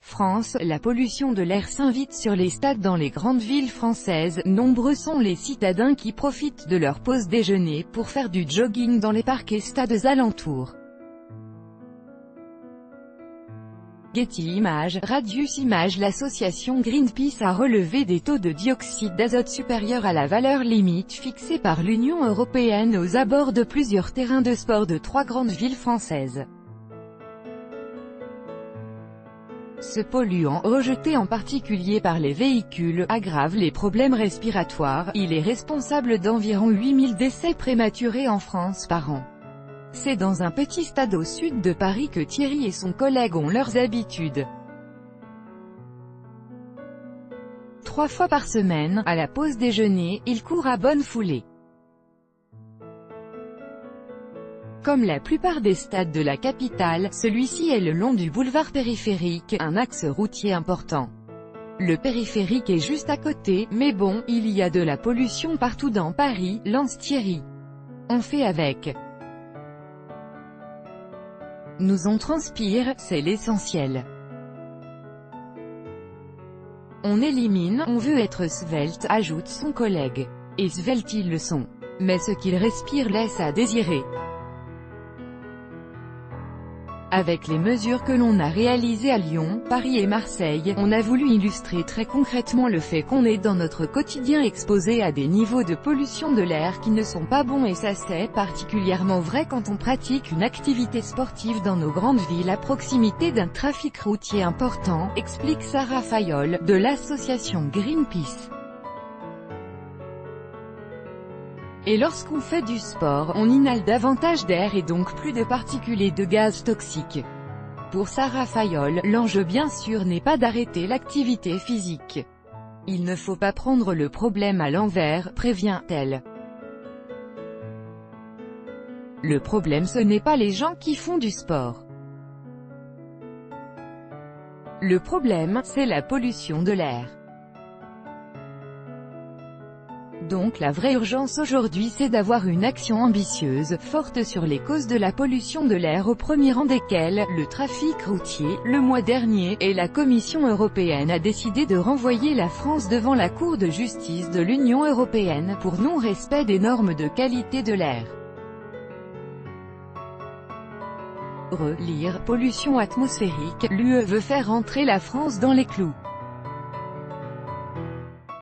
France, la pollution de l'air s'invite sur les stades dans les grandes villes françaises. Nombreux sont les citadins qui profitent de leur pause déjeuner pour faire du jogging dans les parcs et stades alentours. Getty Images, Radius Images. L'association Greenpeace a relevé des taux de dioxyde d'azote supérieurs à la valeur limite fixée par l'Union européenne aux abords de plusieurs terrains de sport de 3 grandes villes françaises. Ce polluant, rejeté en particulier par les véhicules, aggrave les problèmes respiratoires. Il est responsable d'environ 8000 décès prématurés en France par an. C'est dans un petit stade au sud de Paris que Thierry et son collègue ont leurs habitudes. 3 fois par semaine, à la pause déjeuner, ils courent à bonne foulée. Comme la plupart des stades de la capitale, celui-ci est le long du boulevard périphérique, un axe routier important. Le périphérique est juste à côté, mais bon, il y a de la pollution partout dans Paris, lance Thierry. On fait avec. Nous on transpire, c'est l'essentiel. On élimine, on veut être svelte, ajoute son collègue. Et svelte ils le sont. Mais ce qu'ils respirent laisse à désirer. Avec les mesures que l'on a réalisées à Lyon, Paris et Marseille, on a voulu illustrer très concrètement le fait qu'on est dans notre quotidien exposé à des niveaux de pollution de l'air qui ne sont pas bons, et ça c'est particulièrement vrai quand on pratique une activité sportive dans nos grandes villes à proximité d'un trafic routier important, explique Sarah Fayol, de l'association Greenpeace. Et lorsqu'on fait du sport, on inhale davantage d'air et donc plus de particules et de gaz toxiques. Pour Sarah Fayol, l'enjeu bien sûr n'est pas d'arrêter l'activité physique. Il ne faut pas prendre le problème à l'envers, prévient-elle. Le problème ce n'est pas les gens qui font du sport. Le problème, c'est la pollution de l'air. Donc la vraie urgence aujourd'hui c'est d'avoir une action ambitieuse, forte sur les causes de la pollution de l'air, au premier rang desquelles, le trafic routier. Le mois dernier, et la Commission européenne a décidé de renvoyer la France devant la Cour de justice de l'Union européenne pour non-respect des normes de qualité de l'air. Relire, pollution atmosphérique, l'UE veut faire entrer la France dans les clous.